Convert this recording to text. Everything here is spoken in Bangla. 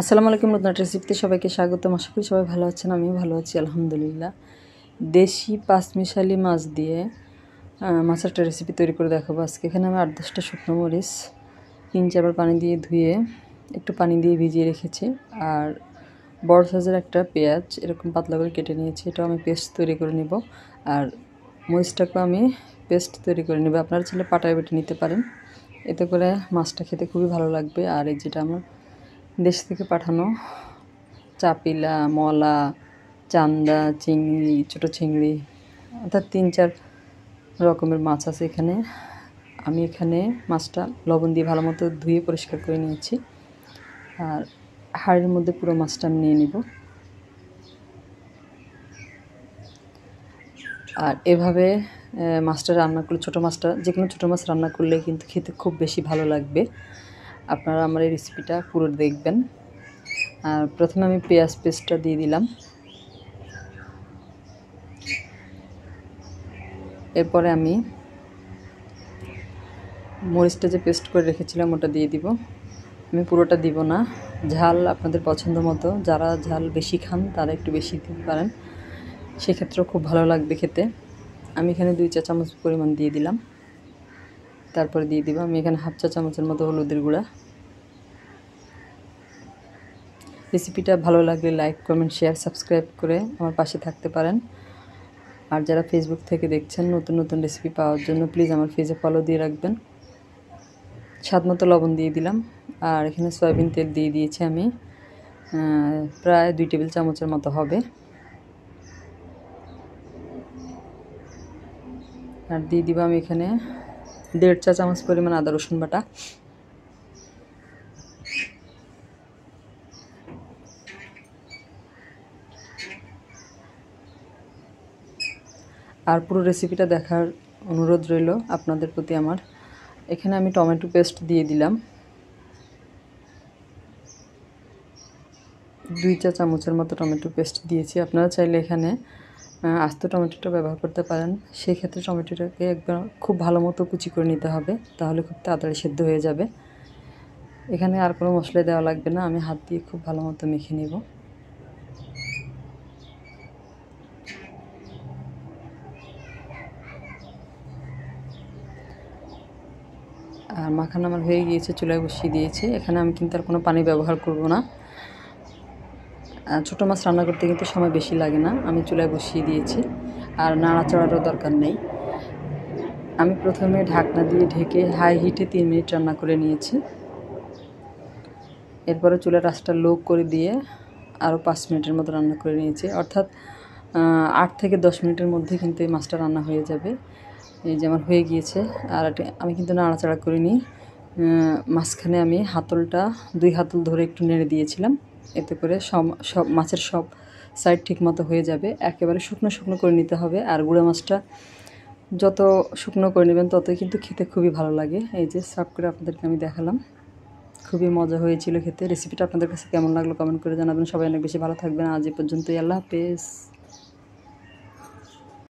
আসসালামু আলাইকুম। নতুন একটা রেসিপিতে সবাইকে স্বাগতম। আশা করি সবাই ভালো আছেন, আমিও ভালো আছি আলহামদুলিল্লাহ। দেশি পাঁচমিশালি মাছ দিয়ে মাছের একটা রেসিপি তৈরি করে দেখাবো আজকে। এখানে আমি 8-10টা শুকনো মরিচ 3-4 বার পানি দিয়ে ধুয়ে একটু পানি দিয়ে ভিজিয়ে রেখেছি। আর বড় সাইজের একটা পেঁয়াজ এরকম পাতলা করে কেটে নিয়েছি, এটাও আমি পেস্ট তৈরি করে নেব। আর মরিচটাকেও আমি পেস্ট তৈরি করে নেব, আপনারা চাইলে পাটায় বেটে নিতে পারেন, এতে করে মাছটা খেতে খুবই ভালো লাগবে। আর এই যেটা আমার দেশ থেকে পাঠানো চাপিলা, মলা, চান্দা, চিংড়ি, ছোটো চিংড়ি, অর্থাৎ 3-4 রকমের মাছ আছে এখানে। আমি এখানে মাছটা লবণ দিয়ে ভালো মতো ধুয়ে পরিষ্কার করে নিয়েছি। আর হাঁড়ির মধ্যে পুরো মাছটা আমি নিয়ে নিব। আর এভাবে মাছটা রান্না করলে, ছোটো মাছটা, যে কোনো ছোটো মাছ রান্না করলে কিন্তু খেতে খুব বেশি ভালো লাগবে। আপনারা আমার এই রেসিপিটা পুরো দেখবেন। আর প্রথমে আমি পেঁয়াজ পেস্টটা দিয়ে দিলাম, এরপরে আমি মরিচটা যে পেস্ট করে রেখেছিলাম ওটা দিয়ে দিব। আমি পুরোটা দিব না, ঝাল আপনাদের পছন্দ মতো, যারা ঝাল বেশি খান তারা একটু বেশি দিতে পারেন, সেক্ষেত্রেও খুব ভালো লাগবে খেতে। আমি এখানে 2 চা চামচ পরিমাণ দিয়ে দিলাম। তারপরে দিয়ে দিব আমি এখানে 1/2 চা চামচের মতো হলুদের গুঁড়া। রেসিপিটা ভালো লাগলে লাইক, কমেন্ট, শেয়ার, সাবস্ক্রাইব করে আমার পাশে থাকতে পারেন। আর যারা ফেসবুক থেকে দেখছেন, নতুন নতুন রেসিপি পাওয়ার জন্য প্লিজ আমার পেজে ফলো দিয়ে রাখবেন। স্বাদ মতো লবণ দিয়ে দিলাম। আর এখানে সয়াবিন তেল দিয়ে দিয়েছি আমি, প্রায় 2 টেবিল চামচের মতো হবে। আর দিয়ে দিব আমি এখানে 1.5 চা চামচ পরিমাণ আদা রসুন বাটা। আর পুরো রেসিপিটা দেখার অনুরোধ রইল আপনাদের প্রতি আমার। এখানে আমি টমেটো পেস্ট দিয়ে দিলাম, 2 চা চামচের মতো টমেটো পেস্ট দিয়েছি। আপনারা চাইলে এখানে আস্ত টমেটোটা ব্যবহার করতে পারেন। সেই ক্ষেত্রে টমেটোটাকে একবার খুব ভালো মতো কুচি করে নিতে হবে, তাহলে খুব তাড়াতাড়ি সেদ্ধ হয়ে যাবে। এখানে আর কোনো মশলা দেওয়া লাগবে না, আমি হাত দিয়ে খুব ভালো মতো মেখে নেব। আর মাখানো আমার হয়ে গিয়েছে, চুলায় বসিয়ে দিয়েছি। এখানে আমি কিন্তু আর কোনো পানি ব্যবহার করব না। ছোটো মাছ রান্না করতে কিন্তু সময় বেশি লাগে না, আমি চুলায় বসিয়ে দিয়েছি। আর নাড়াচাড়ারও দরকার নেই। আমি প্রথমে ঢাকনা দিয়ে ঢেকে হাই হিটে 3 মিনিট রান্না করে নিয়েছি। এরপরে চুলার আঁচটা লো করে দিয়ে আরও 5 মিনিটের মতো রান্না করে নিয়েছি, অর্থাৎ 8 থেকে 10 মিনিটের মধ্যে কিন্তু এই মাছটা রান্না হয়ে যাবে। এই যে আমার হয়ে গিয়েছে। আর আমি কিন্তু নাড়াচাড়া করিনি, মাঝখানে আমি হাতলটা 2 হাতল ধরে একটু নেড়ে দিয়েছিলাম, এতে করে সব মাছের সব সাইড ঠিক মতো হয়ে যাবে। একেবারে শুকনো শুকনো করে নিতে হবে। আর গুঁড়া মাছটা যত শুকনো করে নেবেন ততই কিন্তু খেতে খুবই ভালো লাগে। এই যে সার্ভ করে আপনাদেরকে আমি দেখালাম, খুবই মজা হয়েছিল খেতে। রেসিপিটা আপনাদের কাছে কেমন লাগলো কমেন্ট করে জানাবেন। সবাই অনেক বেশি ভালো থাকবেন। আজ এই পর্যন্তই, আল্লাহ হাফেজ।